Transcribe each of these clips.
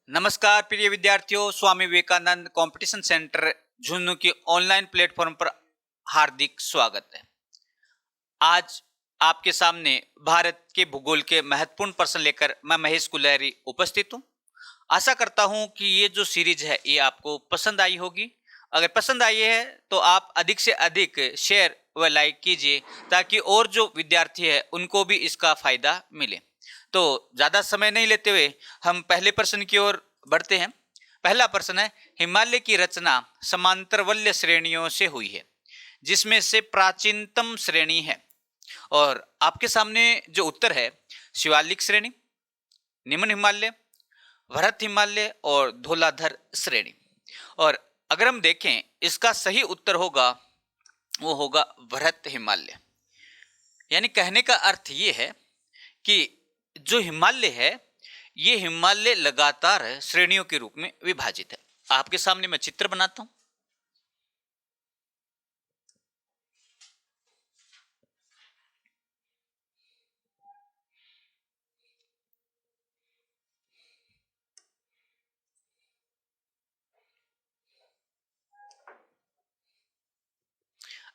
नमस्कार प्रिय विद्यार्थियों, स्वामी विवेकानंद कंपटीशन सेंटर झुंझुनू के ऑनलाइन प्लेटफॉर्म पर हार्दिक स्वागत है। आज आपके सामने भारत के भूगोल के महत्वपूर्ण प्रश्न लेकर मैं महेश कुलहरी उपस्थित हूं। आशा करता हूं कि ये जो सीरीज है ये आपको पसंद आई होगी। अगर पसंद आई है तो आप अधिक से अधिक शेयर व लाइक कीजिए ताकि और जो विद्यार्थी है उनको भी इसका फायदा मिले। तो ज्यादा समय नहीं लेते हुए हम पहले प्रश्न की ओर बढ़ते हैं। पहला प्रश्न है, हिमालय की रचना समांतर वलय श्रेणियों से हुई है जिसमें से प्राचीनतम श्रेणी है। और आपके सामने जो उत्तर है, शिवालिक श्रेणी, निम्न हिमालय, भरत हिमालय और धौलाधर श्रेणी। और अगर हम देखें इसका सही उत्तर होगा वो होगा भरत हिमालय। यानी कहने का अर्थ ये है कि जो हिमालय है ये हिमालय लगातार श्रेणियों के रूप में विभाजित है। आपके सामने मैं चित्र बनाता हूं।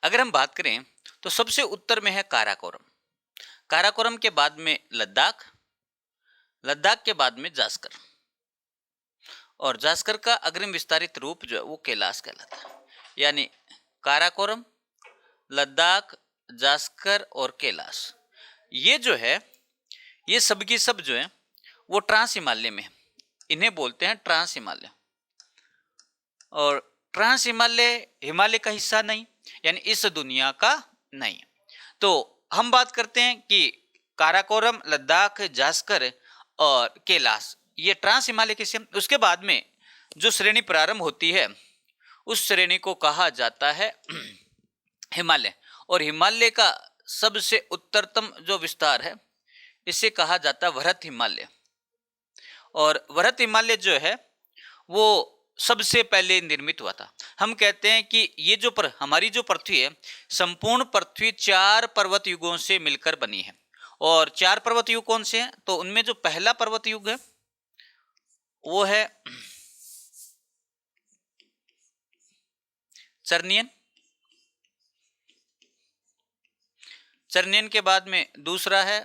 अगर हम बात करें तो सबसे उत्तर में है काराकोरम, काराकोरम के बाद में लद्दाख, लद्दाख के बाद में जास्कर, और जास्कर का अग्रिम विस्तारित रूप जो है वो कैलाश कहलाता है। यानी काराकोरम, लद्दाख, जास्कर और कैलाश, ये जो है ये सब की सब जो है वो ट्रांस हिमालय में है। इन्हें बोलते हैं ट्रांस हिमालय। और ट्रांस हिमालय हिमालय का हिस्सा नहीं, यानी इस दुनिया का नहीं। तो हम बात करते हैं कि काराकोरम, लद्दाख, जास्कर और कैलाश ये ट्रांस हिमालय के से। उसके बाद में जो श्रेणी प्रारंभ होती है उस श्रेणी को कहा जाता है हिमालय। और हिमालय का सबसे उत्तरतम जो विस्तार है इसे कहा जाता है भरत हिमालय। और भरत हिमालय जो है वो सबसे पहले निर्मित हुआ था। हम कहते हैं कि ये जो हमारी जो पृथ्वी है, संपूर्ण पृथ्वी 4 पर्वत युगों से मिलकर बनी है। और 4 पर्वत युग कौन से हैं? तो उनमें जो पहला पर्वत युग है वो है चर्नियन, चर्नियन के बाद में दूसरा है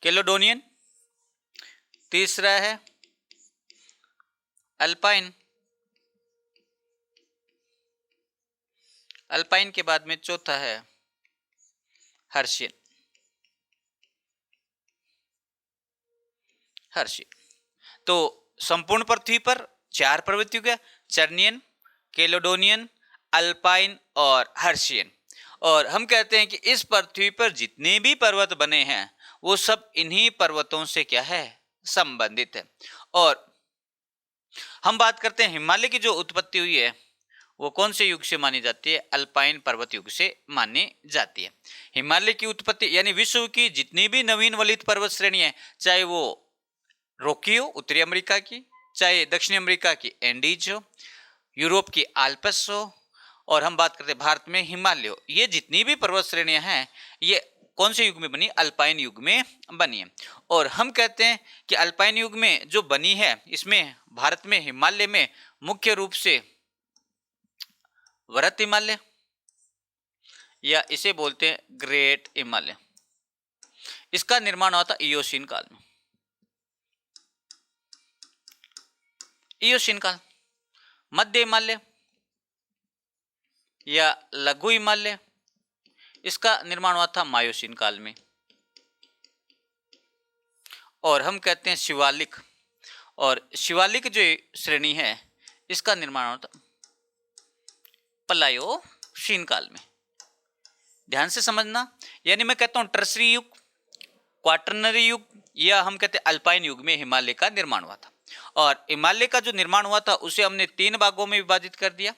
कैलोडोनियन, तीसरा है अल्पाइन, अल्पाइन के बाद में चौथा है हर्शियन, हर्शियन। तो संपूर्ण पृथ्वी पर 4 पर्वत युग है, चर्नियन, कैलोडोनियन, अल्पाइन और हर्शियन। और हम कहते हैं कि इस पृथ्वी पर जितने भी पर्वत बने हैं वो सब इन्हीं पर्वतों से क्या है, संबंधित है। और हम बात करते हैं हिमालय की जो उत्पत्ति हुई है वो कौन से युग से मानी जाती है? अल्पाइन पर्वत युग से मानी जाती है। हिमालय की उत्पत्ति यानी विश्व की जितनी भी नवीन वलित पर्वत श्रेणी है, चाहे वो रॉकी हो उत्तरी अमेरिका की, चाहे दक्षिण अमेरिका की एंडीज हो, यूरोप की आल्प्स हो, और हम बात करते हैं भारत में हिमालय हो, ये जितनी भी पर्वत श्रेणियां हैं ये कौन से युग में बनी? अल्पाइन युग में बनी है। और हम कहते हैं कि अल्पाइन युग में जो बनी है इसमें भारत में हिमालय में मुख्य रूप से भरत हिमालय या इसे बोलते हैं ग्रेट हिमालय, इसका निर्माण हुआ था इयोसीन काल में। इयोसीन काल, मध्य हिमालय या लघु हिमालय, इसका निर्माण हुआ था मायोसीन काल में। और हम कहते हैं शिवालिक, और शिवालिक जो श्रेणी है इसका निर्माण हुआ था प्लायोसीन काल में। ध्यान से समझना, यानी मैं कहता हूं टर्सरी युग, क्वाटरनरी युग या हम कहते हैं अल्पाइन युग में हिमालय का निर्माण हुआ था। और हिमालय का जो निर्माण हुआ था उसे हमने 3 भागों में विभाजित कर दिया।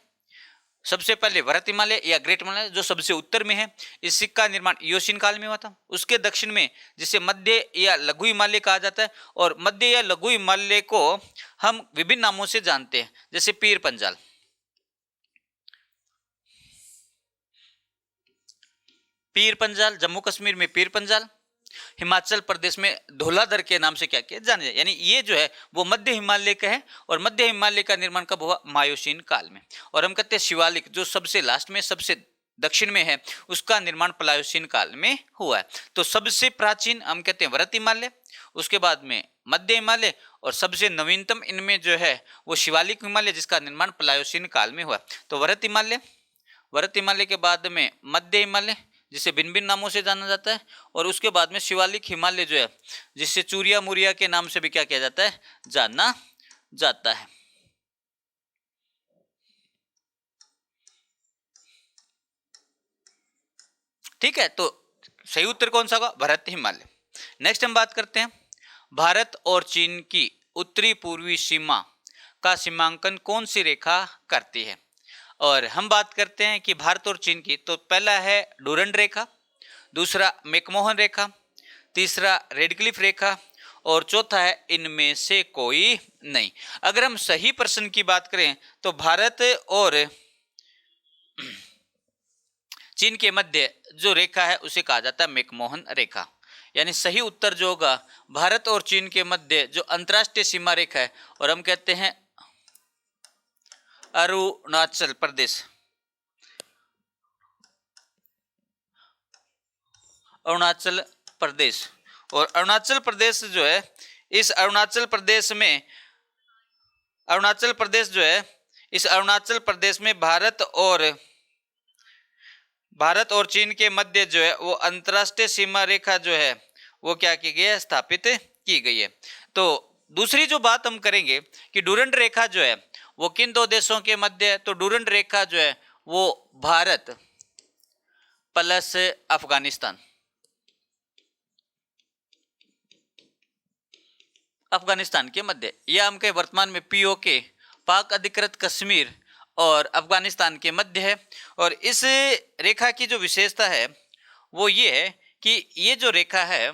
सबसे पहले भरत हिमालय या ग्रेट हिमालय जो सबसे उत्तर में है, इसका निर्माण इयोसीन काल में हुआ था। उसके दक्षिण में जिसे मध्य या लघु हिमालय कहा जाता है, और मध्य या लघु हिमालय को हम विभिन्न नामों से जानते हैं, जैसे पीर पंजाल, पीर पंजाल, जम्मू कश्मीर में पीर पंजाल, हिमाचल प्रदेश में धौलाधर के नाम से क्या किया जाने जाए। यानी ये जो है वो मध्य हिमालय का है, और मध्य हिमालय का निर्माण कब हुआ? मायोसीन काल में। और हम कहते हैं शिवालिक जो सबसे लास्ट में, सबसे दक्षिण में है, उसका निर्माण प्लायोसीन काल में हुआ है। तो सबसे प्राचीन हम कहते हैं वरत हिमालय, उसके बाद में मध्य हिमालय, और सबसे नवीनतम इनमें जो है वो शिवालिक हिमालय, जिसका निर्माण प्लायोसीन काल में हुआ। तो वरत हिमालय के बाद में मध्य हिमालय, जिसे भिन्न भिन्न नामों से जाना जाता है, और उसके बाद में शिवालिक हिमालय जो है, जिससे चूरिया मुरिया के नाम से भी क्या किया जाता है? जाना जाता है। ठीक है, तो सही उत्तर कौन सा होगा? भरत हिमालय। नेक्स्ट हम बात करते हैं भारत और चीन की उत्तरी पूर्वी सीमा का सीमांकन कौन सी रेखा करती है। और हम बात करते हैं कि भारत और चीन की, तो पहला है डूरंड रेखा, दूसरा मैकमोहन रेखा, तीसरा रेडक्लिफ रेखा, और चौथा है इनमें से कोई नहीं। अगर हम सही प्रश्न की बात करें तो भारत और चीन के मध्य जो रेखा है उसे कहा जाता है मैकमोहन रेखा। यानी सही उत्तर जो होगा भारत और चीन के मध्य जो अंतरराष्ट्रीय सीमा रेखा है, और हम कहते हैं अरुणाचल प्रदेश। अरुणाचल प्रदेश, और अरुणाचल प्रदेश जो है, इस अरुणाचल प्रदेश में, अरुणाचल प्रदेश जो है, इस अरुणाचल प्रदेश में भारत और चीन के मध्य जो है वो अंतरराष्ट्रीय सीमा रेखा जो है वो क्या की गई है? स्थापित की गई है। तो दूसरी जो बात हम करेंगे कि डूरंड रेखा जो है वो किन दो देशों के मध्य है? तो डूरंड रेखा जो है वो भारत प्लस अफगानिस्तान, अफगानिस्तान के मध्य, या हम कहें वर्तमान में पीओके, पाक अधिकृत कश्मीर और अफगानिस्तान के मध्य है। और इस रेखा की जो विशेषता है वो ये है कि ये जो रेखा है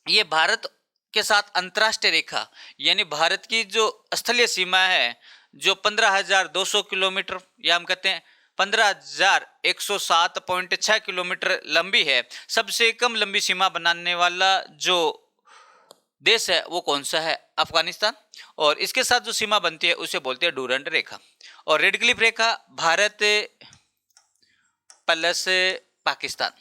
ये भारत के साथ अंतरराष्ट्रीय रेखा, यानी भारत की जो स्थलीय सीमा है जो 15,200 किलोमीटर, या हम कहते हैं 15,107.6 किलोमीटर लंबी है। सबसे कम लंबी सीमा बनाने वाला जो देश है वो कौन सा है? अफगानिस्तान। और इसके साथ जो सीमा बनती है उसे बोलते हैं डूरंड रेखा। और रेडक्लिफ रेखा भारत प्लस पाकिस्तान,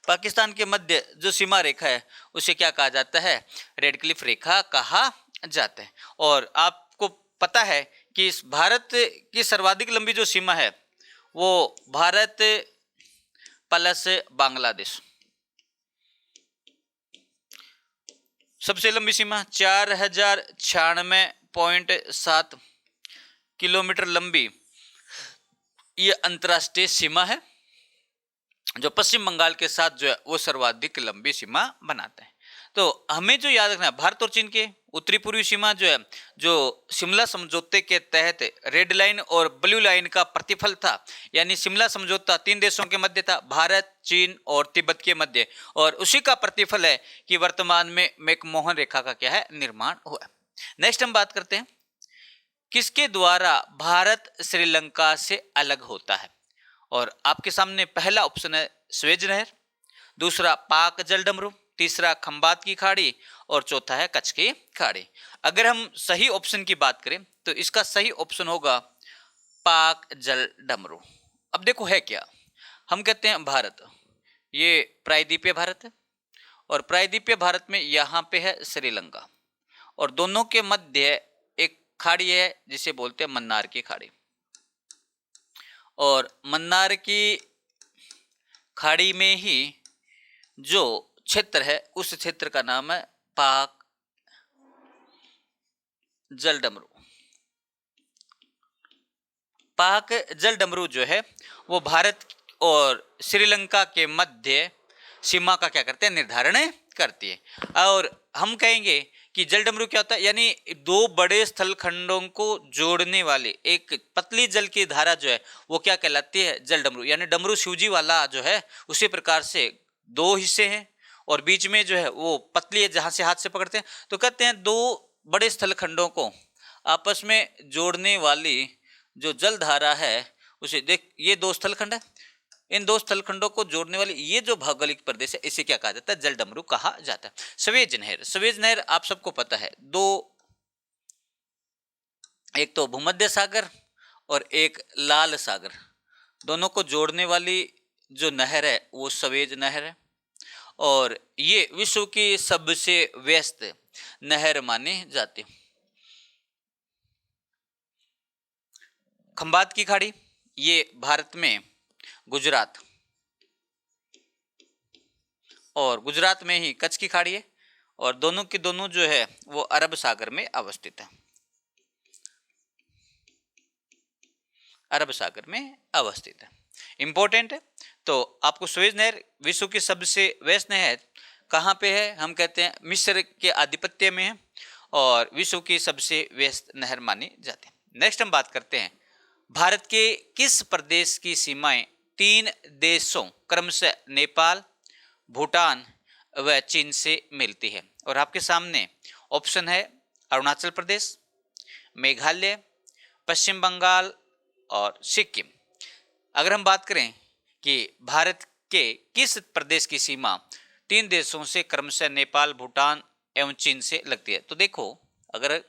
पाकिस्तान के मध्य जो सीमा रेखा है उसे क्या कहा जाता है? रेडक्लिफ रेखा कहा जाता है। और आपको पता है कि इस भारत की सर्वाधिक लंबी जो सीमा है वो भारत प्लस बांग्लादेश, सबसे लंबी सीमा 4096.7 किलोमीटर लंबी ये अंतरराष्ट्रीय सीमा है, जो पश्चिम बंगाल के साथ जो है वो सर्वाधिक लंबी सीमा बनाते हैं। तो हमें जो याद रखना है, भारत और चीन के उत्तरी पूर्वी सीमा जो है, जो शिमला समझौते के तहत रेड लाइन और ब्लू लाइन का प्रतिफल था, यानी शिमला समझौता 3 देशों के मध्य था, भारत, चीन और तिब्बत के मध्य, और उसी का प्रतिफल है कि वर्तमान में मैकमोहन रेखा का क्या है? निर्माण हुआ। नेक्स्ट हम बात करते हैं किसके द्वारा भारत श्रीलंका से अलग होता है। और आपके सामने पहला ऑप्शन है स्वेज नहर, दूसरा पाक जलडमरू, तीसरा खंबात की खाड़ी, और चौथा है कच्छ की खाड़ी। अगर हम सही ऑप्शन की बात करें तो इसका सही ऑप्शन होगा पाक जलडमरू। अब देखो है क्या, हम कहते हैं भारत, ये प्रायद्वीपीय भारत है, और प्रायद्वीपीय भारत में यहाँ पे है श्रीलंका, और दोनों के मध्य एक खाड़ी है जिसे बोलते हैं मन्नार की खाड़ी। और मन्नार की खाड़ी में ही जो क्षेत्र है उस क्षेत्र का नाम है पाक जलडमरू। पाक जलडमरू जो है वो भारत और श्रीलंका के मध्य सीमा का क्या करते हैं? निर्धारण करती है। और हम कहेंगे कि जलडमरू क्या होता है? यानी 2 बड़े स्थल खंडों को जोड़ने वाले एक पतली जल की धारा जो है वो क्या कहलाती है? जलडमरू। यानी डमरू शिवजी वाला जो है उसी प्रकार से 2 हिस्से हैं और बीच में जो है वो पतली है जहां से हाथ से पकड़ते हैं, तो कहते हैं 2 बड़े स्थल खंडों को आपस में जोड़ने वाली जो जल धारा है उसे देख, ये दो स्थलखंड है, इन दो स्थलखंडों को जोड़ने वाली ये जो भौगोलिक प्रदेश है इसे क्या कहा जाता है? जलडमरू कहा जाता है। स्वेज नहर, स्वेज नहर आप सबको पता है, दो, एक तो भूमध्य सागर और एक लाल सागर, दोनों को जोड़ने वाली जो नहर है वो स्वेज नहर है, और ये विश्व की सबसे व्यस्त नहर मानी जाती है। खंबात की खाड़ी, ये भारत में गुजरात, और गुजरात में ही कच्छ की खाड़ी है, और दोनों की दोनों जो है वो अरब सागर में अवस्थित है, अरब सागर में अवस्थित है, इंपॉर्टेंट है। तो आपको स्वेज नहर विश्व की सबसे व्यस्त नहर कहाँ पे है? हम कहते हैं मिस्र के आधिपत्य में है, और विश्व की सबसे व्यस्त नहर मानी जाती है। नेक्स्ट हम बात करते हैं, भारत के किस प्रदेश की सीमाएं तीन देशों क्रमशः नेपाल, भूटान व चीन से मिलती है? और आपके सामने ऑप्शन है अरुणाचल प्रदेश, मेघालय, पश्चिम बंगाल और सिक्किम। अगर हम बात करें कि भारत के किस प्रदेश की सीमा तीन देशों से क्रमशः नेपाल, भूटान एवं चीन से लगती है, तो देखो, अगर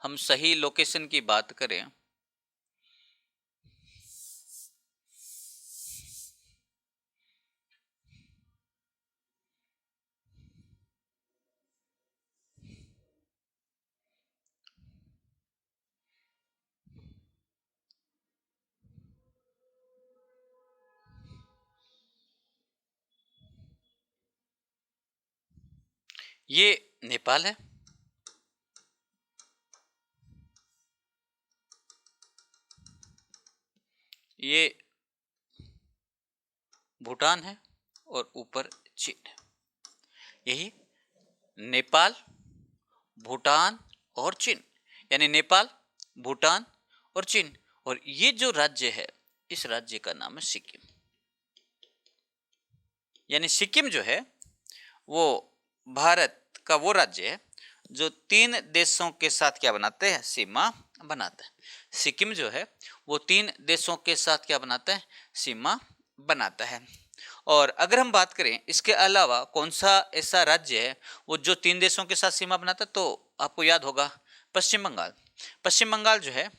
हम सही लोकेशन की बात करें, ये नेपाल है, ये भूटान है, और ऊपर चीन है। यही नेपाल, भूटान और चीन, यानी नेपाल, भूटान और चीन। और ये जो राज्य है, इस राज्य का नाम है सिक्किम। यानी सिक्किम जो है वो भारत का वो राज्य है जो तीन देशों के साथ क्या बनाते हैं? सीमा बनाता है। सिक्किम जो है वो तीन देशों के साथ क्या बनाता है? सीमा बनाता है। और अगर हम बात करें इसके अलावा कौन सा ऐसा राज्य है वो जो तीन देशों के साथ सीमा बनाता है, तो आपको याद होगा पश्चिम बंगाल। पश्चिम बंगाल जो है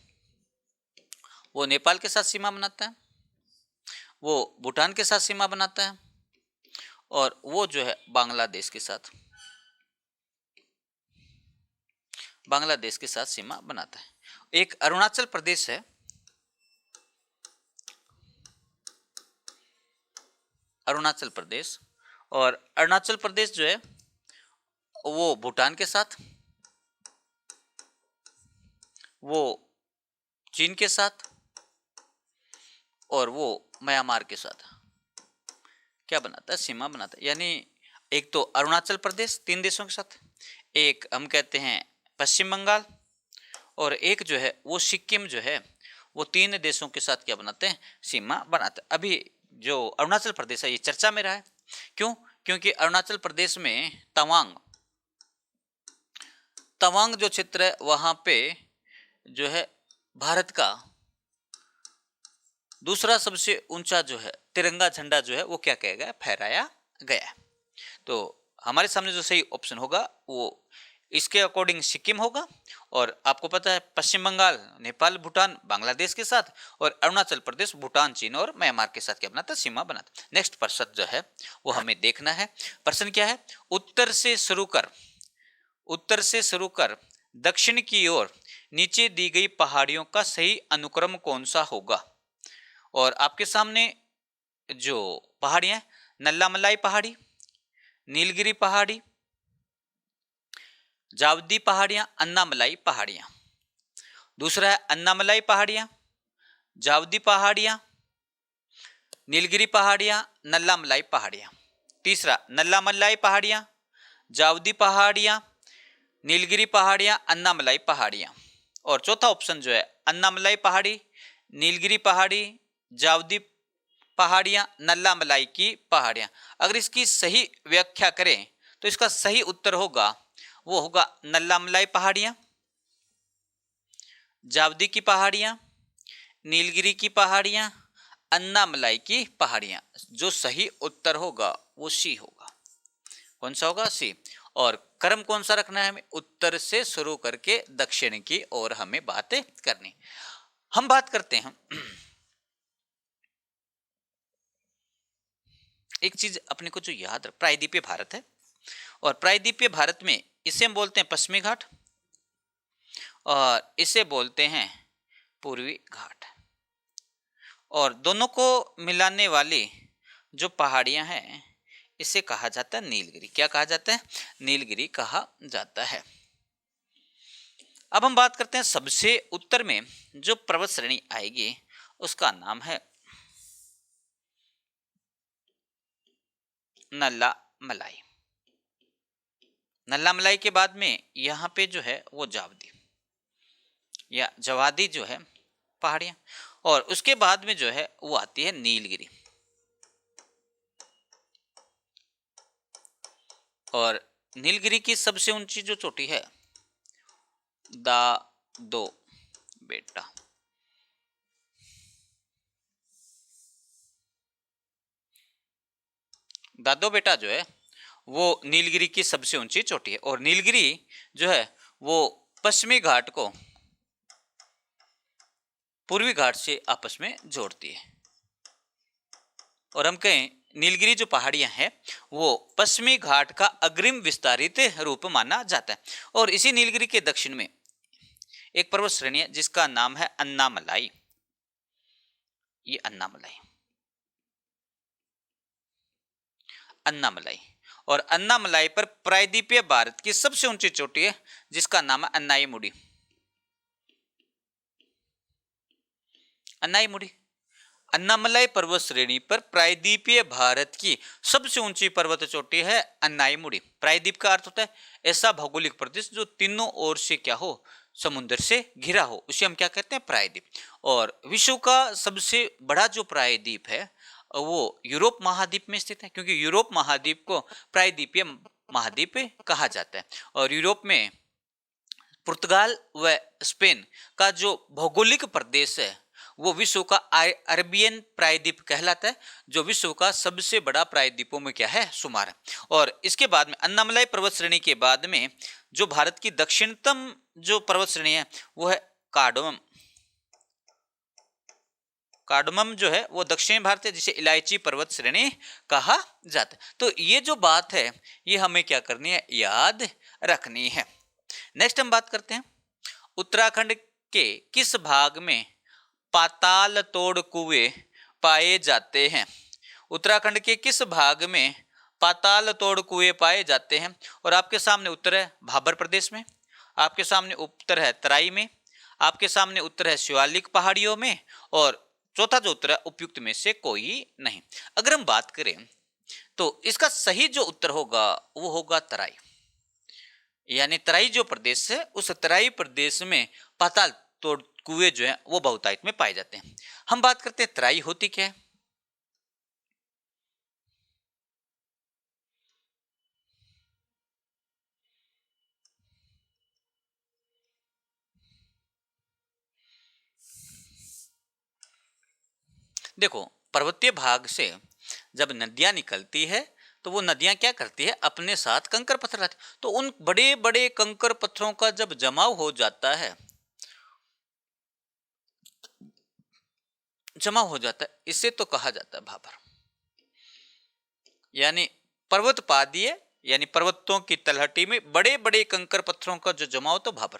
वो नेपाल के साथ सीमा बनाता है, वो भूटान के साथ सीमा बनाता है, और वो जो है बांग्लादेश के साथ, बांग्लादेश के साथ सीमा बनाता है। एक अरुणाचल प्रदेश है, अरुणाचल प्रदेश, और अरुणाचल प्रदेश जो है वो भूटान के साथ, वो चीन के साथ, और वो म्यांमार के साथ क्या बनाता है? सीमा बनाता है। यानी एक तो अरुणाचल प्रदेश तीन देशों के साथ, एक हम कहते हैं पश्चिम बंगाल, और एक जो है वो सिक्किम जो है वो तीन देशों के साथ क्या बनाते हैं? सीमा बनाते हैं। अभी जो अरुणाचल प्रदेश है ये चर्चा में रहा है, क्यों? क्योंकि अरुणाचल प्रदेश में तवांग, तवांग जो क्षेत्र है वहां पे जो है भारत का दूसरा सबसे ऊंचा जो है तिरंगा झंडा जो है वो क्या किया गया? फहराया गया। तो हमारे सामने जो सही ऑप्शन होगा वो इसके अकॉर्डिंग सिक्किम होगा, और आपको पता है पश्चिम बंगाल नेपाल, भूटान, बांग्लादेश के साथ, और अरुणाचल प्रदेश भूटान, चीन और म्यांमार के साथ क्या बनाता है? सीमा बनाता है। नेक्स्ट प्रश्न जो है वो हमें देखना है। प्रश्न क्या है? उत्तर से शुरू कर दक्षिण की ओर नीचे दी गई पहाड़ियों का सही अनुक्रम कौन सा होगा? और आपके सामने जो पहाड़ियां, नल्लामलाई पहाड़ी, नीलगिरी पहाड़ी, जावदी पहाड़ियां, अन्नामलाई पहाड़ियां। दूसरा है अन्नामलाई पहाड़ियां, जावदी पहाड़ियां, नीलगिरी पहाड़ियां, नल्लामलाई पहाड़ियां। तीसरा नल्लामलाई पहाड़ियां, जावदी पहाड़ियां, नीलगिरी पहाड़ियां, अन्नामलाई पहाड़ियां। और चौथा ऑप्शन जो है अन्नामलाई पहाड़ी, नीलगिरी पहाड़ी, जावदी पहाड़ियां, नल्लामलाई की पहाड़ियां। अगर इसकी सही व्याख्या करें तो इसका सही उत्तर होगा वो होगा नल्लामलाई पहाड़ियां, जावदी की पहाड़ियां, नीलगिरी की पहाड़ियां, अन्नामलाई की पहाड़ियां। जो सही उत्तर होगा वो सी होगा। कौन सा होगा? सी। और क्रम कौन सा रखना है हमें? उत्तर से शुरू करके दक्षिण की ओर हमें बातें करनी। हम बात करते हैं एक चीज अपने को जो याद, प्रायद्वीपीय भारत है, और प्रायद्वीपीय भारत में इसे हम बोलते हैं पश्चिमी घाट और इसे बोलते हैं पूर्वी घाट। और दोनों को मिलाने वाली जो पहाड़ियां हैं इसे कहा जाता है नीलगिरी। क्या कहा जाता है? नीलगिरी कहा जाता है। अब हम बात करते हैं सबसे उत्तर में जो पर्वत श्रेणी आएगी उसका नाम है नल्ला मलाई। नल्ला मलाई के बाद में यहाँ पे जो है वो जावदी या जवादी जो है पहाड़ियां, और उसके बाद में जो है वो आती है नीलगिरी। और नीलगिरी की सबसे ऊंची जो चोटी है दादो बेटा, दादो बेटा जो है वो नीलगिरी की सबसे ऊंची चोटी है। और नीलगिरी जो है वो पश्चिमी घाट को पूर्वी घाट से आपस में जोड़ती है। और हम कहें नीलगिरी जो पहाड़ियां हैं वो पश्चिमी घाट का अग्रिम विस्तारित रूप माना जाता है। और इसी नीलगिरी के दक्षिण में एक पर्वत श्रेणी है जिसका नाम है अन्नामलाई। ये अन्नामलाई, अन्नामलाई। और अन्नामलाई पर प्रायद्वीपीय भारत की सबसे ऊंची चोटी है जिसका नाम है अन्नाईमुडी। अन्नाईमुडी अन्नामलाई पर्वत श्रेणी पर प्रायद्वीपीय भारत की सबसे ऊंची पर्वत चोटी है अन्नाईमुडी। प्रायद्वीप का अर्थ होता है ऐसा भौगोलिक प्रदेश जो तीनों ओर से क्या हो, समुद्र से घिरा हो, उसे हम क्या कहते हैं? प्रायद्वीप। और विश्व का सबसे बड़ा जो प्रायद्वीप है वो यूरोप महाद्वीप में स्थित है, क्योंकि यूरोप महाद्वीप को प्रायद्वीपीय महाद्वीप कहा जाता है। और यूरोप में पुर्तगाल व स्पेन का जो भौगोलिक प्रदेश है वो विश्व का अरबियन प्रायद्वीप कहलाता है, जो विश्व का सबसे बड़ा प्रायद्वीपों में क्या है? शुमार है। और इसके बाद में अन्नामलाई पर्वत श्रेणी के बाद में जो भारत की दक्षिणतम जो पर्वत श्रेणी है वो है कार्डमम। कार्डमम जो है वो दक्षिणी भारत है जिसे इलायची पर्वत श्रेणी कहा जाता है। तो ये जो बात है ये हमें क्या करनी है? याद रखनी है। नेक्स्ट हम बात करते हैं उत्तराखंड के किस भाग में पाताल तोड़ कुएं पाए जाते हैं? उत्तराखंड के किस भाग में पाताल तोड़ कुएं पाए जाते हैं? और आपके सामने उत्तर है भाबर प्रदेश में, आपके सामने उत्तर है तराई में, आपके सामने उत्तर है शिवालिक पहाड़ियों में, और चौथा जो उत्तर है उपयुक्त में से कोई नहीं। अगर हम बात करें तो इसका सही जो उत्तर होगा वो होगा तराई। यानी तराई जो प्रदेश है उस तराई प्रदेश में पाताल तोड़ कुएं जो है वो बहुतायत में पाए जाते हैं। हम बात करते हैं तराई होती क्या है। देखो, पर्वतीय भाग से जब नदियां निकलती है तो वो नदियां क्या करती है? अपने साथ कंकर पत्थर लाती है। तो उन बड़े बड़े कंकर पत्थरों का जब जमाव हो जाता है, इसे तो कहा जाता है भाबर। यानी पर्वत पादीय यानी पर्वतों की तलहटी में बड़े बड़े कंकर पत्थरों का जो जमाव तो भाबर।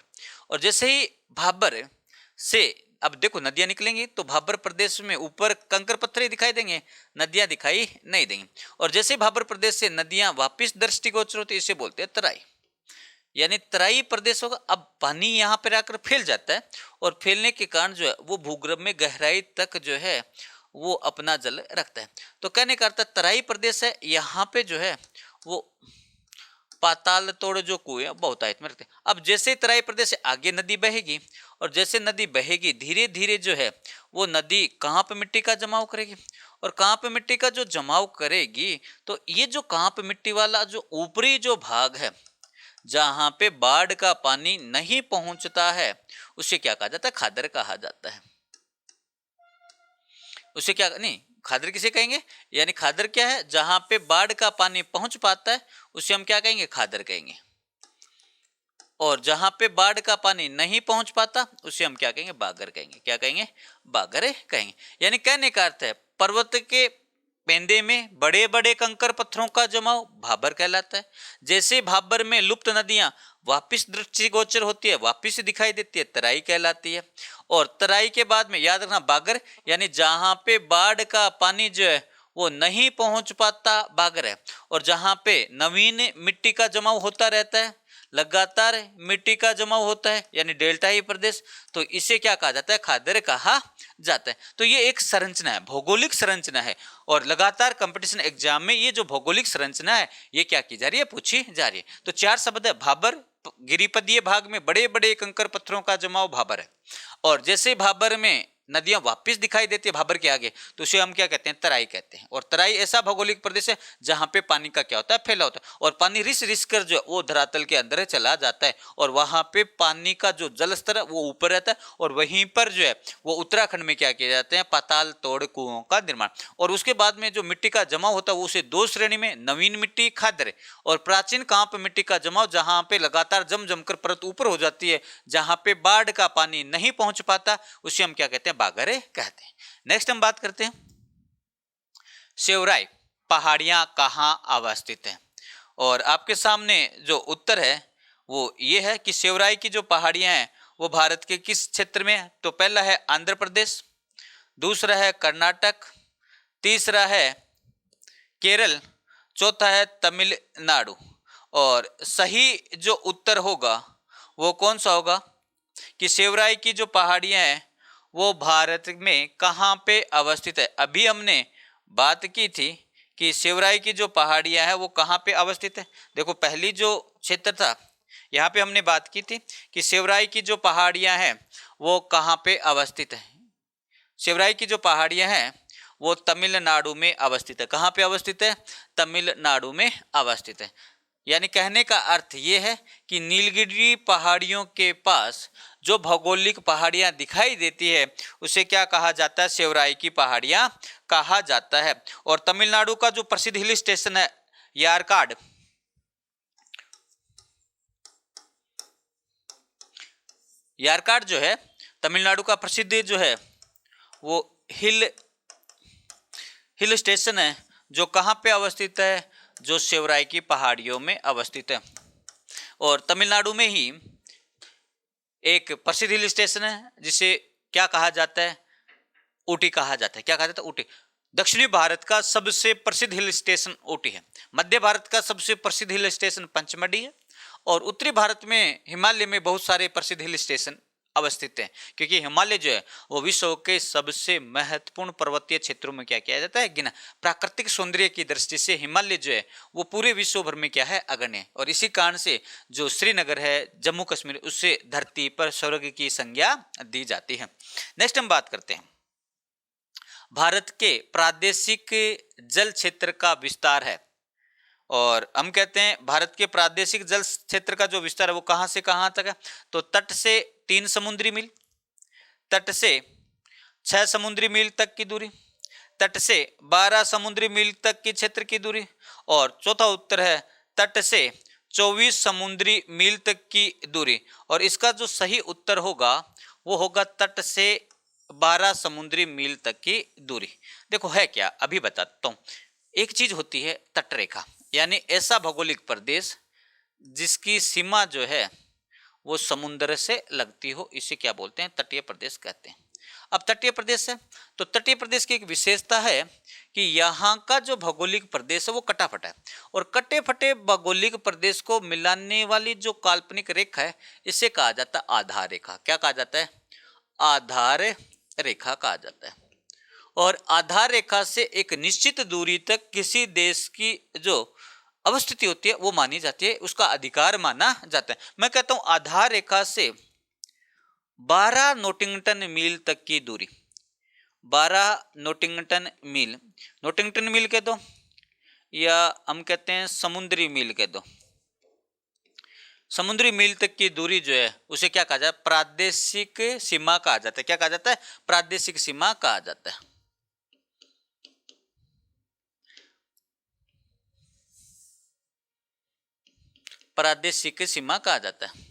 और जैसे ही भाबर से अब देखो नदियां निकलेंगी तो भाबर प्रदेश में ऊपर कंकर पत्थर ही दिखाई देंगे, नदियां दिखाई नहीं देंगी। और जैसे ही भाबर प्रदेश से नदियां वापिस दृष्टिगोचर होती है इसे बोलते हैं तराई। यानी तराई प्रदेश होगा। अब पानी यहाँ पर आकर फैल जाता है और फैलने के कारण जो है वो भूगर्भ में गहराई तक जो है वो अपना जल रखता है। तो कहने का अर्थ तराई प्रदेश है, यहाँ पे जो है वो पाताल तोड़ जो कुएं बहुतायत में रखते हैं। अब जैसे तराई प्रदेश से आगे नदी बहेगी और जैसे नदी बहेगी धीरे धीरे जो है वो नदी कहाँ पे मिट्टी का जमाव करेगी, और कहाँ पे मिट्टी का जो जमाव करेगी तो ये जो कहाँ पे मिट्टी वाला जो ऊपरी जो भाग है जहाँ पे बाढ़ का पानी नहीं पहुंचता है उसे क्या कहा जाता है? खादर कहा जाता है। उसे क्या नहीं, खादर किसे कहेंगे, यानी खादर क्या है, जहां पे बाढ़ का पानी पहुंच पाता है उसे हम क्या कहेंगे, खादर कहेंगे। और जहां पे बाढ़ का पानी नहीं पहुंच पाता उसे हम क्या कहेंगे, बागर कहेंगे। क्या कहेंगे, बागर कहेंगे। यानी कहने का अर्थ है पर्वत के पेंदे में बड़े बड़े कंकर पत्थरों का जमाव भाबर कहलाता है। जैसे भाबर में लुप्त नदियां वापिस दृष्टिगोचर होती है, वापिस दिखाई देती है, तराई कहलाती है। और तराई के बाद में याद रखना बागर, यानी जहां पे बाढ़ का पानी जो है वो नहीं पहुंच पाता, बागर है। और जहां पे नवीन मिट्टी का जमाव होता रहता है, लगातार मिट्टी का जमाव होता है, यानी डेल्टाई प्रदेश, तो इसे क्या कहा जाता है, खादर कहा जाता है। तो ये एक संरचना है, भौगोलिक संरचना है। और लगातार कंपटीशन एग्जाम में ये जो भौगोलिक संरचना है ये क्या की जा रही है, पूछी जा रही है। तो 4 शब्द है, भाबर, गिरिपदीय भाग में बड़े बड़े कंकर पत्थरों का जमाव भाबर है। और जैसे भाबर में नदियां वापस दिखाई देती है भाबर के आगे, तो उसे हम क्या कहते हैं, तराई कहते हैं। और तराई ऐसा भौगोलिक प्रदेश है जहां पे पानी का क्या होता है, फैला होता है। और पानी रिस रिस कर जो वो धरातल के अंदर चला जाता है, और वहां पे पानी का जो जल स्तर है वो ऊपर रहता है। और वहीं पर जो है वो उत्तराखंड में क्या किए जाते हैं, पाताल तोड़ कुओं का निर्माण। और उसके बाद में जो मिट्टी का जमाव होता है वो उसे 2 श्रेणी में, नवीन मिट्टी, खादर, और प्राचीन कांप मिट्टी का जमाव, जहां पे लगातार जम जमकर परत ऊपर हो जाती है, जहां पे बाढ़ का पानी नहीं पहुंच पाता, उसे हम क्या कहते हैं, बागरे कहते हैं। नेक्स्ट हम बात करते हैं सेवराई पहाड़ियां कहां अवस्थित हैं। और आपके सामने जो उत्तर है वो ये है कि सेवराई की जो पहाड़ियां हैं वो भारत के किस क्षेत्र में है। तो पहला है आंध्र प्रदेश, दूसरा है कर्नाटक, तीसरा है केरल, चौथा है तमिलनाडु। और सही जो उत्तर होगा वो कौन सा होगा कि सेवराई की जो पहाड़ियां हैं वो भारत में कहाँ पे अवस्थित है। अभी हमने बात की थी कि सेवराई की जो पहाड़ियां हैं वो कहाँ पे अवस्थित है। देखो पहली जो क्षेत्र था यहाँ पे हमने बात की थी कि सेवराई की जो पहाड़ियां हैं वो कहाँ पे अवस्थित है। सेवराई की जो पहाड़ियां हैं वो तमिलनाडु में अवस्थित है। कहाँ पे अवस्थित है, तमिलनाडु में अवस्थित है। यानी कहने का अर्थ ये है कि नीलगिरी पहाड़ियों के पास जो भौगोलिक पहाड़ियां दिखाई देती है उसे क्या कहा जाता है, सेवराई की पहाड़ियां कहा जाता है। और तमिलनाडु का जो प्रसिद्ध हिल स्टेशन है यारकाड, यारकाड जो है तमिलनाडु का प्रसिद्ध जो है वो हिल स्टेशन है, जो कहाँ पे अवस्थित है, जो सेवराई की पहाड़ियों में अवस्थित है। और तमिलनाडु में ही एक प्रसिद्ध हिल स्टेशन है जिसे क्या कहा जाता है, ऊटी कहा जाता है। क्या कहा जाता है, ऊटी। दक्षिणी भारत का सबसे प्रसिद्ध हिल स्टेशन ऊटी है। मध्य भारत का सबसे प्रसिद्ध हिल स्टेशन पंचमढ़ी है। और उत्तरी भारत में हिमालय में बहुत सारे प्रसिद्ध हिल स्टेशन अवस्थित है, क्योंकि हिमालय जो है वो विश्व के सबसे महत्वपूर्ण पर्वतीय क्षेत्रों में क्या किया जाता है, गिना। प्राकृतिक सौंदर्य की दृष्टि से हिमालय जो है वो पूरे विश्व भर में क्या है, अग्रणी है। और इसी कारण से जो श्रीनगर है जम्मू कश्मीर, उससे धरती पर स्वर्ग की संज्ञा दी जाती है। नेक्स्ट हम बात करते हैं भारत के प्रादेशिक जल क्षेत्र का विस्तार है। और हम कहते हैं भारत के प्रादेशिक जल क्षेत्र का जो विस्तार है वो कहां से कहां तक है। तो तट से 3 समुद्री मील, तट से 6 समुद्री मील तक की दूरी, तट से 12 समुद्री मील तक की क्षेत्र की दूरी, और चौथा उत्तर है तट से 24 समुद्री मील तक की दूरी। और इसका जो सही उत्तर होगा वो होगा तट से 12 समुद्री मील तक की दूरी। देखो है क्या, अभी बताता हूँ। एक चीज होती है तटरेखा, यानी ऐसा भौगोलिक प्रदेश जिसकी सीमा जो है वो समुद्र से लगती हो, इसे क्या बोलते हैं, तटीय प्रदेश कहते हैं। अब तटीय प्रदेश है तो तटीय प्रदेश की एक विशेषता है कि यहाँ का जो भौगोलिक प्रदेश है वो कटा फटा है। और कटे फटे भौगोलिक प्रदेश को मिलाने वाली जो काल्पनिक रेखा है इसे कहा जाता है आधार रेखा। क्या कहा जाता है, आधार रेखा कहा जाता है। और आधार रेखा से एक निश्चित दूरी तक किसी देश की जो अवस्थिति होती है वो मानी जाती है, उसका अधिकार माना जाता है। मैं कहता हूं आधार रेखा से 12 नॉटिंगटन मील तक की दूरी, 12 नॉटिंगटन मील, नॉटिंगटन मील कह दो या हम कहते हैं समुद्री मील कह दो, समुद्री मील तक की दूरी जो है उसे क्या कहा जाता है, प्रादेशिक सीमा कहा जाता है। क्या कहा जाता है, प्रादेशिक सीमा कहा जाता है। प्रादेशिक सीमा कहा जाता है।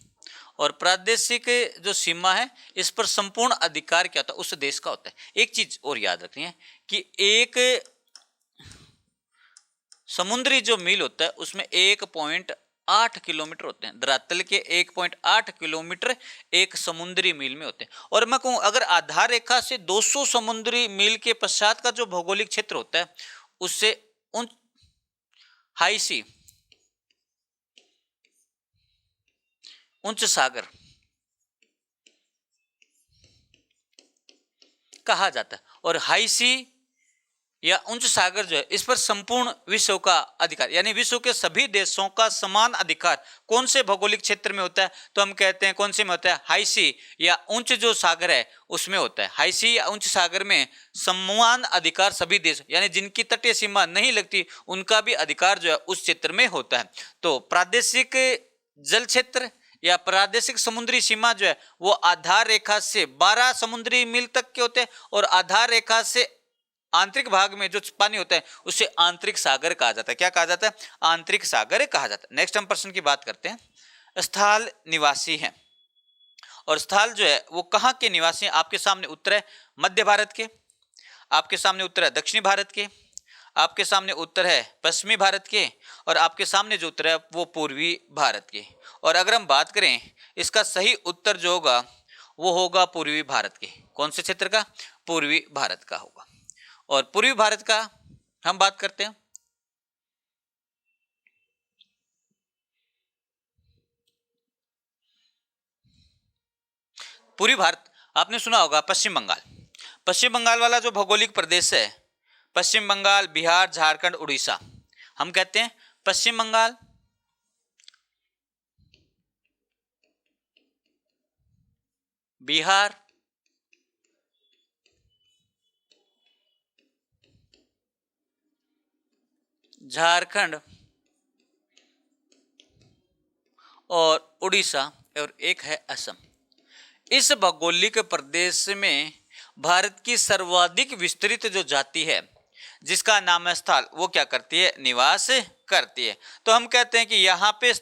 और प्रादेशिक जो सीमा है इस पर संपूर्ण अधिकार क्या होता है, उस देश का होता है। एक चीज और याद रखनी है कि एक समुद्री जो मील होता है उसमें 1.8 किलोमीटर होते हैं। धरातल के 1.8 किलोमीटर एक समुद्री मील में होते हैं। और मैं कहूँ अगर आधार रेखा से 200 समुद्री मील के पश्चात का जो भौगोलिक क्षेत्र होता है उससे उन हाई सी, उच्च सागर कहा जाता है। और हाई सी या उच्च सागर जो है इस पर संपूर्ण विश्व का अधिकार, यानी विश्व के सभी देशों का समान अधिकार कौन से भौगोलिक क्षेत्र में होता है, तो हम कहते हैं कौन से में होता है, हाई सी या उच्च जो सागर है उसमें होता है। हाई सी या उच्च सागर में समान अधिकार सभी देश, यानी जिनकी तटीय सीमा नहीं लगती उनका भी अधिकार जो है उस क्षेत्र में होता है। तो प्रादेशिक जल क्षेत्र या प्रादेशिक समुद्री सीमा जो है वो आधार रेखा से 12 समुद्री मील तक के होते हैं। और आधार रेखा से आंतरिक भाग में जो पानी होता है उसे आंतरिक सागर कहा जाता है। क्या कहा जाता है, आंतरिक सागर कहा जाता है। नेक्स्ट हम प्रश्न की बात करते हैं। स्थल निवासी हैं और स्थल जो है वो कहाँ के निवासी हैं। आपके सामने उत्तर है मध्य भारत के, आपके सामने उत्तर है दक्षिणी भारत के, आपके सामने उत्तर है पश्चिमी भारत के, और आपके सामने जो उत्तर है वो पूर्वी भारत के। और अगर हम बात करें इसका सही उत्तर जो होगा वो होगा पूर्वी भारत के। कौन से क्षेत्र का, पूर्वी भारत का होगा। और पूर्वी भारत का हम बात करते हैं। पूर्वी भारत आपने सुना होगा पश्चिम बंगाल। पश्चिम बंगाल वाला जो भौगोलिक प्रदेश है, पश्चिम बंगाल, बिहार, झारखंड, उड़ीसा, हम कहते हैं पश्चिम बंगाल, बिहार, झारखंड और उड़ीसा, और एक है असम। इस भौगोलिक प्रदेश में भारत की सर्वाधिक विस्तृत जो जाति है जिसका नाम है स्थल, वो क्या करती है, निवास करती है। तो हम कहते हैं कि यहाँ पे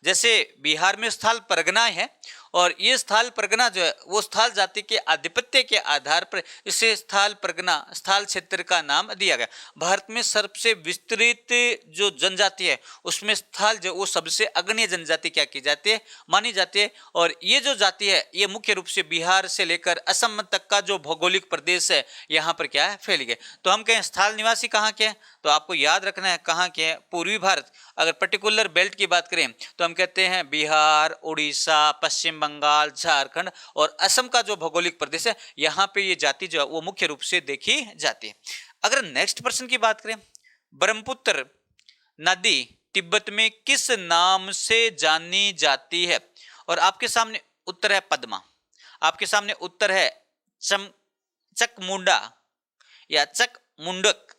जैसे बिहार में स्थल परगना है और ये स्थल परगना जो है वो स्थल जाति के आधिपत्य के आधार पर इसे स्थल परगना, स्थल क्षेत्र का नाम दिया गया। भारत में सबसे विस्तृत जो जनजाति है उसमें स्थल जो वो सबसे अग्रणी जनजाति क्या की जाती है, मानी जाती है। और ये जो जाति है ये मुख्य रूप से बिहार से लेकर असम तक का जो भौगोलिक प्रदेश है यहाँ पर क्या है, फैल गए। तो हम कहें स्थल निवासी कहाँ के हैं, तो आपको याद रखना है कहाँ के हैं, पूर्वी भारत। अगर पर्टिकुलर बेल्ट की बात करें तो हम कहते हैं बिहार, उड़ीसा, पश्चिम बंगाल, झारखंड और असम का जो भौगोलिक प्रदेश है यहाँ पे ये जाति जो है वो मुख्य रूप से देखी जाती है। अगर नेक्स्ट प्रश्न की बात करें, ब्रह्मपुत्र नदी तिब्बत में किस नाम से जानी जाती है, और आपके सामने उत्तर है पद्मा, आपके सामने उत्तर है चकमुंडा या चकमुंडक,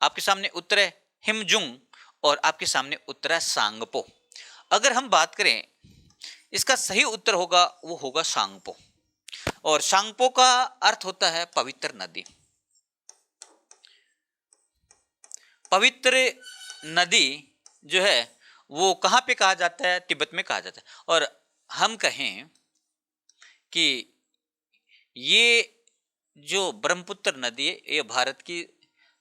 आपके सामने उत्तर है हिमजुंग, और आपके सामने उत्तर है सांगपो। अगर हम बात करें इसका सही उत्तर होगा वो होगा सांगपो। और सांगपो का अर्थ होता है पवित्र नदी। पवित्र नदी जो है वो कहाँ पे कहा जाता है, तिब्बत में कहा जाता है। और हम कहें कि ये जो ब्रह्मपुत्र नदी है ये भारत की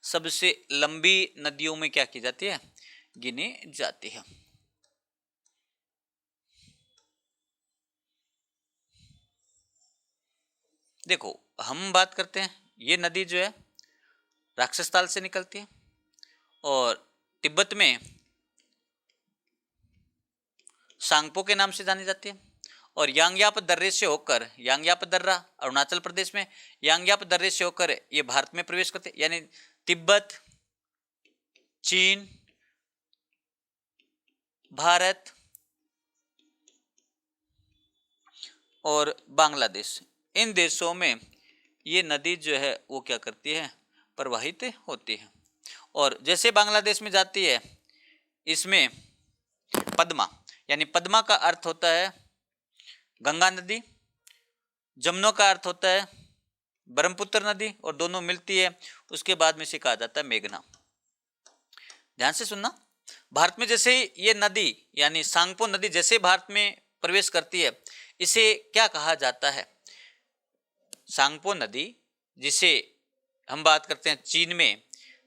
सबसे लंबी नदियों में क्या की जाती है, गिनी जाती है। देखो हम बात करते हैं ये नदी जो है राक्षस ताल से निकलती है और तिब्बत में सांगपो के नाम से जानी जाती है। और यांग्याप दर्रे से होकर, यांग्याप दर्रा अरुणाचल प्रदेश में, यांग्याप दर्रे से होकर ये भारत में प्रवेश करते, यानी तिब्बत, चीन, भारत और बांग्लादेश, इन देशों में ये नदी जो है वो क्या करती है, प्रवाहित होती है। और जैसे बांग्लादेश में जाती है इसमें पद्मा, यानी पद्मा का अर्थ होता है गंगा नदी, जमुना का अर्थ होता है ब्रह्मपुत्र नदी, और दोनों मिलती है उसके बाद में से कहा जाता है मेघना। ध्यान से सुनना, भारत में जैसे ये नदी यानी सांगपो नदी जैसे भारत में प्रवेश करती है, इसे क्या कहा जाता है? सांगपो नदी, जिसे हम बात करते हैं चीन में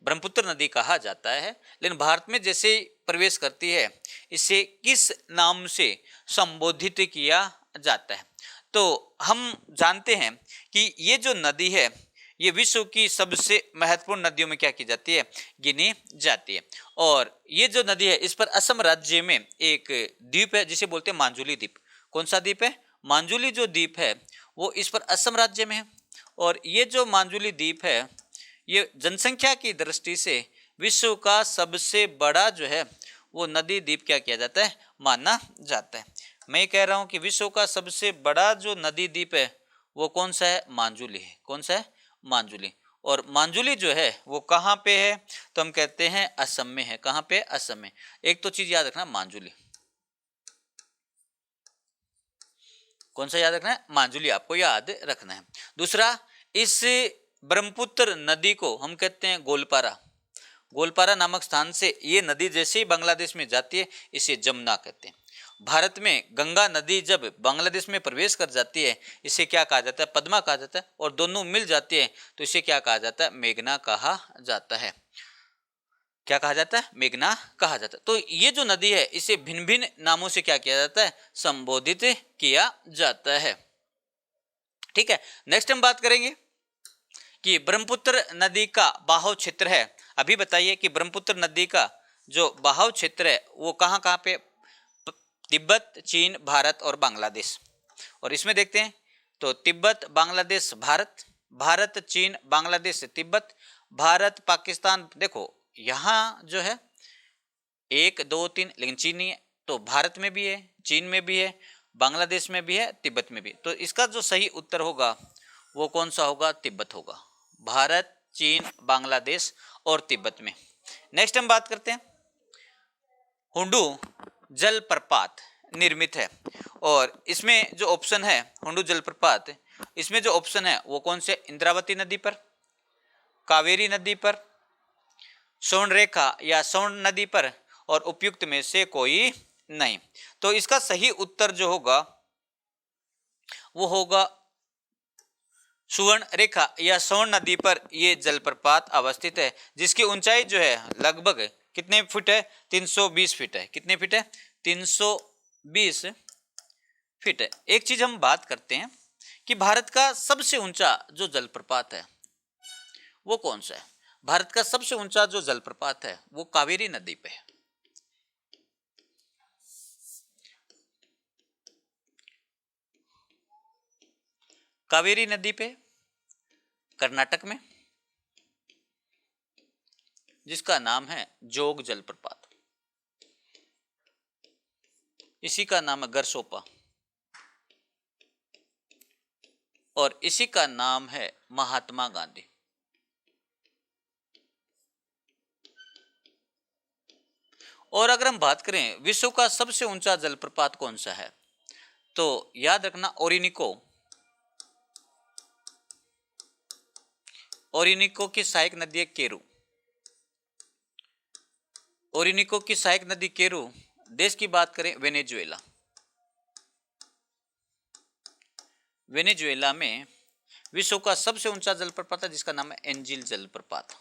ब्रह्मपुत्र नदी कहा जाता है, लेकिन भारत में जैसे प्रवेश करती है इसे किस नाम से संबोधित किया जाता है? तो हम जानते हैं कि ये जो नदी है ये विश्व की सबसे महत्वपूर्ण नदियों में क्या की जाती है, गिनी जाती है। और ये जो नदी है इस पर असम राज्य में एक द्वीप है जिसे बोलते हैं मांजुली द्वीप। कौन सा द्वीप है? मांजुली जो द्वीप है वो इस पर असम राज्य में है। और ये जो मांजुली द्वीप है ये जनसंख्या की दृष्टि से विश्व का सबसे बड़ा जो है वो नदी द्वीप क्या किया जाता है, माना जाता है। मैं कह रहा हूं कि विश्व का सबसे बड़ा जो नदी द्वीप है वो कौन सा है? मांजुली है। कौन सा है? मांजुली। और मांजुली जो है वो कहाँ पे है? तो हम कहते हैं असम में है। कहाँ पे? असम में। एक तो चीज याद रखना, मांजुली। कौन सा याद रखना है? मांजुली आपको याद रखना है। दूसरा, इस ब्रह्मपुत्र नदी को हम कहते हैं गोलपारा। गोलपारा नामक स्थान से ये नदी जैसे ही बांग्लादेश में जाती है इसे जमुना कहते हैं। भारत में गंगा नदी जब बांग्लादेश में प्रवेश कर जाती है इसे क्या कहा जाता है? पद्मा कहा जाता है। और दोनों मिल जाती है तो इसे क्या कहा जाता है? मेघना कहा जाता है। क्या कहा जाता है? मेघना कहा जाता है। तो ये जो नदी है इसे भिन्न भिन्न नामों से क्या किया जाता है? संबोधित किया जाता है। ठीक है, नेक्स्ट हम बात करेंगे कि ब्रह्मपुत्र नदी का बहाव क्षेत्र है। अभी बताइए कि ब्रह्मपुत्र नदी का जो बहाव क्षेत्र है वो कहाँ कहाँ पे? तिब्बत, चीन, भारत और बांग्लादेश। और इसमें देखते हैं तो तिब्बत, बांग्लादेश, भारत, भारत, चीन, बांग्लादेश, तिब्बत, भारत, पाकिस्तान। देखो यहाँ जो है 1 2 3, लेकिन चीन नहीं है, तो भारत में भी है, चीन में भी है, बांग्लादेश में भी है, तिब्बत में भी। तो इसका जो सही उत्तर होगा वो कौन सा होगा? तिब्बत होगा। भारत, चीन, बांग्लादेश और तिब्बत में। नेक्स्ट हम बात करते हैं, हुंडू जलप्रपात निर्मित है। और इसमें जो ऑप्शन है हुंडू जलप्रपात, इसमें जो ऑप्शन है वो कौन से? इंद्रावती नदी पर, कावेरी नदी पर, स्वर्णरेखा या स्वर्ण नदी पर, और उपयुक्त में से कोई नहीं। तो इसका सही उत्तर जो होगा वो होगा सुवर्ण रेखा या स्वर्ण नदी पर यह जलप्रपात अवस्थित है, जिसकी ऊंचाई जो है लगभग कितने फीट है? 320 फीट है। कितने फीट है? 320 फीट है। एक चीज हम बात करते हैं कि भारत का सबसे ऊंचा जो जलप्रपात है वो कौन सा है? भारत का सबसे ऊंचा जो जलप्रपात है वो कावेरी नदी पे है। कावेरी नदी पे कर्नाटक में, जिसका नाम है जोग जलप्रपात। इसी का नाम है गरसोपा और इसी का नाम है महात्मा गांधी। और अगर हम बात करें विश्व का सबसे ऊंचा जलप्रपात कौन सा है, तो याद रखना ओरिनिको। ओरिनिको की सहायक नदी है केरू। ओरिनिको की सहायक नदी केरू। देश की बात करें वेनेजुएला। वेनेजुएला में विश्व का सबसे ऊंचा जलप्रपात है जिसका नाम है एंजिल जलप्रपात।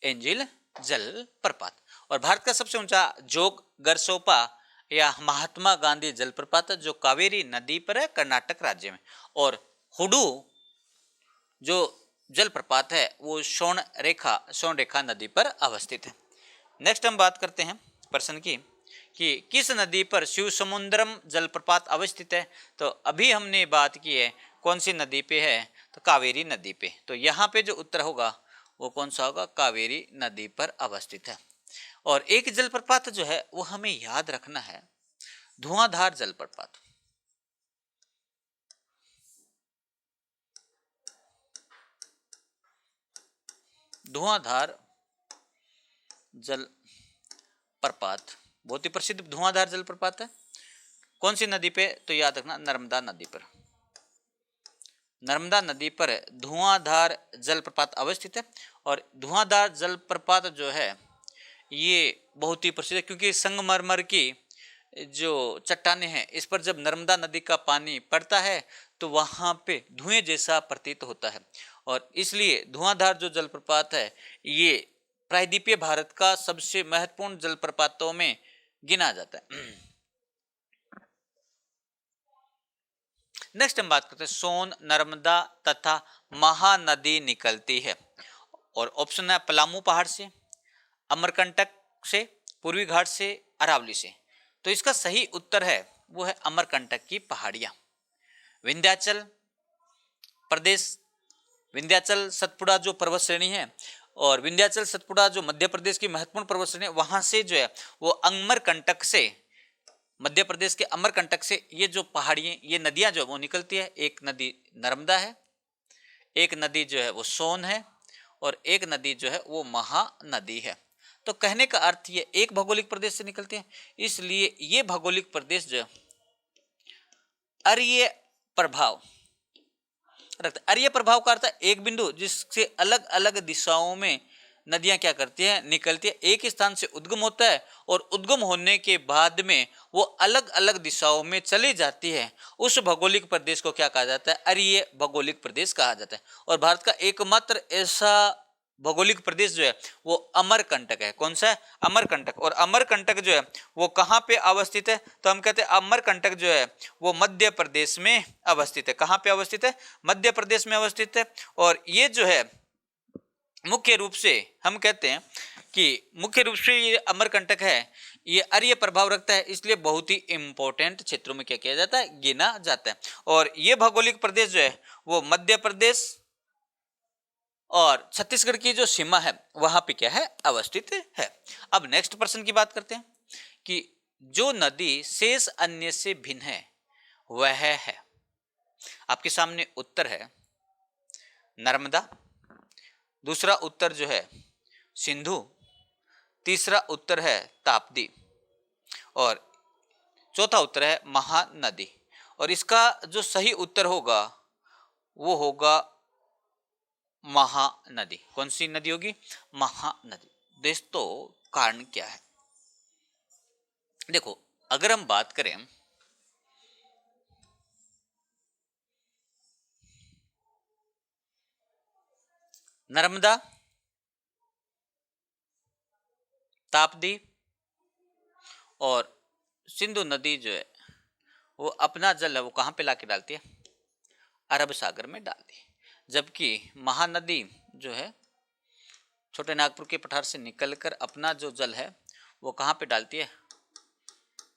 एंजिल जलप्रपात। और भारत का सबसे ऊंचा जोग गरसोपा या महात्मा गांधी जलप्रपात जो कावेरी नदी पर है, कर्नाटक राज्य में। और हुडू जो जलप्रपात है वो स्वर्ण रेखा नदी पर अवस्थित है। नेक्स्ट हम बात करते हैं प्रश्न की कि किस नदी पर शिव समुद्रम जलप्रपात अवस्थित है। तो अभी हमने बात की है कौन सी नदी पे है, तो कावेरी नदी पे। तो यहाँ पे जो उत्तर होगा वो कौन सा होगा? कावेरी नदी पर अवस्थित है। और एक जलप्रपात जो है वो हमें याद रखना है, धुआंधार जलप्रपात। धुआंधार जलप्रपात बहुत ही प्रसिद्ध धुआंधार जलप्रपात है। कौन सी नदी पे? तो याद रखना नर्मदा नदी पर। नर्मदा नदी पर धुआंधार जलप्रपात अवस्थित है। और धुआंधार जलप्रपात जो है ये बहुत ही प्रसिद्ध है, क्योंकि संगमरमर की जो चट्टानें हैं इस पर जब नर्मदा नदी का पानी पड़ता है तो वहाँ पे धुएं जैसा प्रतीत होता है, और इसलिए धुआंधार जो जलप्रपात है ये प्रायद्वीपीय भारत का सबसे महत्वपूर्ण जलप्रपातों में गिना जाता है। नेक्स्ट हम बात करते हैं, सोन, नर्मदा तथा महानदी निकलती है, और ऑप्शन है पलामू पहाड़ से, अमरकंटक से, पूर्वी घाट से, अरावली से। तो इसका सही उत्तर है वो है अमरकंटक की पहाड़ियां। विंध्याचल प्रदेश, विंध्याचल सतपुड़ा जो पर्वत श्रेणी है, और विंध्याचल सतपुड़ा जो मध्य प्रदेश की महत्वपूर्ण पर्वत श्रेणी है, वहां से जो है वो अमरकंटक से, मध्य प्रदेश के अमरकंटक से ये जो पहाड़ियां, ये नदियां जो है वो निकलती है। एक नदी नर्मदा है, एक नदी जो है वो सोन है, और एक नदी जो है वो महानदी है। तो कहने का अर्थ ये एक भौगोलिक प्रदेश से निकलते हैं, इसलिए ये भौगोलिक प्रदेश जो अर्य प्रभाव रखता है। अर्य प्रभाव का अर्थ है एक बिंदु जिससे अलग अलग दिशाओं में नदियां क्या करती हैं, निकलती है, एक स्थान से उद्गम होता है और उद्गम होने के बाद में वो अलग अलग दिशाओं में चली जाती है। उस भौगोलिक प्रदेश को क्या कहा जाता है, अर्य भौगोलिक प्रदेश कहा जाता है। और भारत का एकमात्र ऐसा भौगोलिक प्रदेश जो है वो अमरकंटक है। कौन सा है, अमरकंटक। और अमरकंटक जो है वो कहाँ पे अवस्थित है, तो हम कहते हैं अमरकंटक जो है वो मध्य प्रदेश में अवस्थित है। कहाँ पे अवस्थित है, मध्य प्रदेश में अवस्थित है। और ये जो है मुख्य रूप से हम कहते हैं कि मुख्य रूप से ये अमरकंटक है, ये अर्य प्रभाव रखता है, इसलिए बहुत ही इंपॉर्टेंट क्षेत्रों में क्या किया जाता है, गिना जाता है। और ये भौगोलिक प्रदेश जो है वो मध्य प्रदेश और छत्तीसगढ़ की जो सीमा है वहां पे क्या है, अवस्थित है। अब नेक्स्ट प्रश्न की बात करते हैं कि जो नदी शेष अन्य से भिन्न है वह है, आपके सामने उत्तर है नर्मदा, दूसरा उत्तर जो है सिंधु, तीसरा उत्तर है ताप्ती, और चौथा उत्तर है महानदी। और इसका जो सही उत्तर होगा वो होगा महानदी। कौन सी नदी होगी, महानदी। दोस्तों कारण क्या है, देखो अगर हम बात करें नर्मदा, ताप्ती और सिंधु नदी जो है वो अपना जल है वो कहाँ पे लाके डालती है, अरब सागर में डालती है। जबकि महानदी जो है छोटे नागपुर के पठार से निकलकर अपना जो जल है वो कहाँ पे डालती है,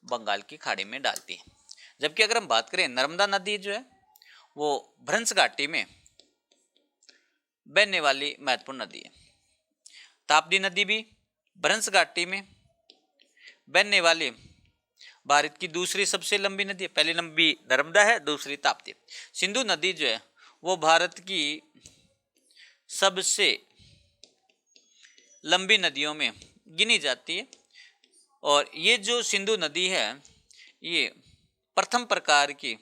बंगाल की खाड़ी में डालती है। जबकि अगर हम बात करें नर्मदा नदी जो है वो भ्रंश घाटी में बहने वाली महत्वपूर्ण नदी है। ताप्ती नदी भी भ्रंश घाटी में बहने वाली भारत की दूसरी सबसे लंबी नदी है। पहली लंबी नर्मदा है, दूसरी ताप्ती। सिंधु नदी जो है वो भारत की सबसे लंबी नदियों में गिनी जाती है। और ये जो सिंधु नदी है ये प्रथम प्रकार की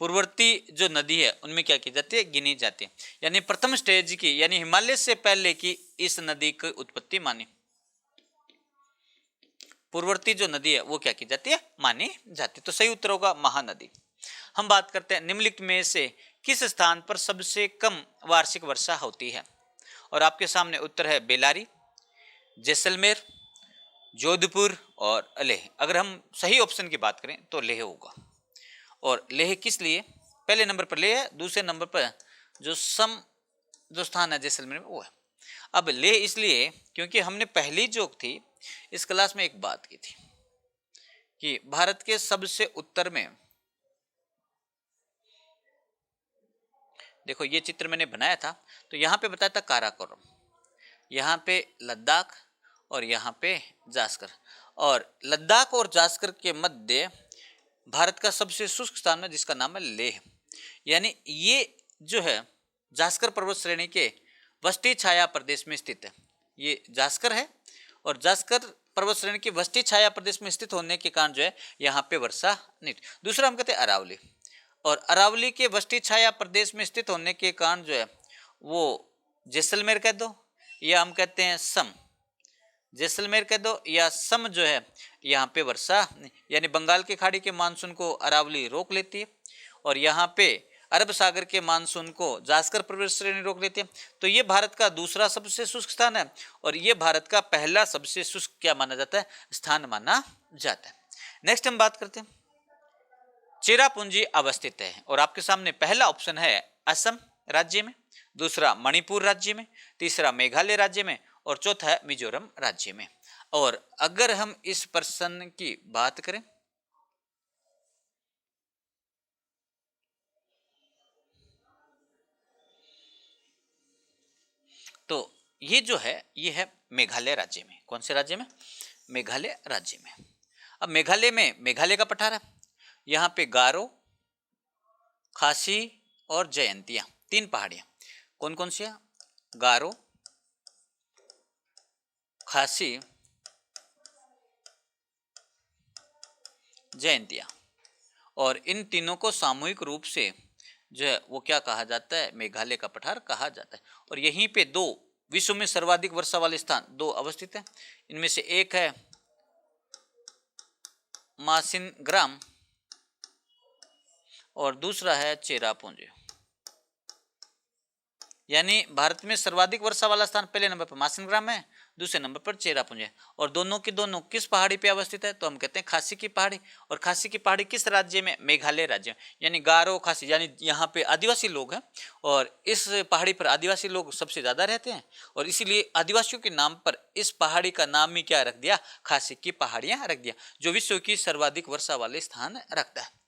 पूर्ववर्ती जो नदी है उनमें क्या की जाती है, गिनी जाती है। यानी प्रथम स्टेज की, यानी हिमालय से पहले की इस नदी की उत्पत्ति मानी, पूर्ववर्ती जो नदी है वो क्या की जाती है, मानी जाती है। तो सही उत्तर होगा महानदी। हम बात करते हैं निम्नलिखित में से किस स्थान पर सबसे कम वार्षिक वर्षा होती है, और आपके सामने उत्तर है बेलारी, जैसलमेर, जोधपुर और लेह। अगर हम सही ऑप्शन की बात करें तो लेह होगा। और लेह किस लिए, पहले नंबर पर लेह है, दूसरे नंबर पर जो स्थान है जैसलमेर में वो है। अब लेह इसलिए क्योंकि हमने पहली जो थी इस क्लास में एक बात की थी कि भारत के सबसे उत्तर में, देखो ये चित्र मैंने बनाया था तो यहाँ पे बताया था काराकोरम, यहाँ पे लद्दाख और यहाँ पे जास्कर। और लद्दाख और जास्कर के मध्य भारत का सबसे शुष्क स्थान है जिसका नाम है लेह। यानी ये जो है जास्कर पर्वत श्रेणी के वस्ती छाया प्रदेश में स्थित है। ये जास्कर है और जास्कर पर्वत श्रेणी के वस्ती छाया प्रदेश में स्थित होने के कारण जो है यहाँ पे वर्षा नहीं। दूसरा हम कहते हैं अरावली। और अरावली के वृष्टि छाया प्रदेश में स्थित होने के कारण जो है वो जैसलमेर कह दो या हम कहते हैं सम, जैसलमेर कह दो या सम जो है यहाँ पे वर्षा यानी बंगाल की खाड़ी के मानसून को अरावली रोक लेती है और यहाँ पे अरब सागर के मानसून को जास्कर पर्वत श्रेणी रोक लेती है। तो ये भारत का दूसरा सबसे शुष्क स्थान है और ये भारत का पहला सबसे शुष्क क्या माना जाता है, स्थान माना जाता है। नेक्स्ट हम बात करते हैं, चेरापूंजी अवस्थित है और आपके सामने पहला ऑप्शन है असम राज्य में, दूसरा मणिपुर राज्य में, तीसरा मेघालय राज्य में और चौथा है मिजोरम राज्य में। और अगर हम इस प्रश्न की बात करें तो ये जो है ये है मेघालय राज्य में। कौन से राज्य में? मेघालय राज्य में। अब मेघालय में मेघालय का पठार है, यहाँ पे गारो, खासी और जयंतिया तीन पहाड़ियां। कौन कौन सी है? गारो, खासी, जयंतिया। और इन तीनों को सामूहिक रूप से जो है वो क्या कहा जाता है? मेघालय का पठार कहा जाता है। और यहीं पे दो विश्व में सर्वाधिक वर्षा वाले स्थान दो अवस्थित हैं। इनमें से एक है मासिनग्राम और दूसरा है चेरापूंजी। यानी भारत में सर्वाधिक वर्षा वाला स्थान पहले नंबर पर मासिनग्राम है, दूसरे नंबर पर चेरापूंजी है। और दोनों की दोनों किस पहाड़ी पे अवस्थित है? तो हम कहते हैं खासी की पहाड़ी। और खासी की पहाड़ी किस राज्य में? मेघालय राज्य में। यानी गारो खासी, यानी यहाँ पे आदिवासी लोग हैं और इस पहाड़ी पर आदिवासी लोग सबसे ज्यादा रहते हैं और इसीलिए आदिवासियों के नाम पर इस पहाड़ी का नाम ही क्या रख दिया? खासी की पहाड़ियां रख दिया, जो विश्व की सर्वाधिक वर्षा वाले स्थान रखता है।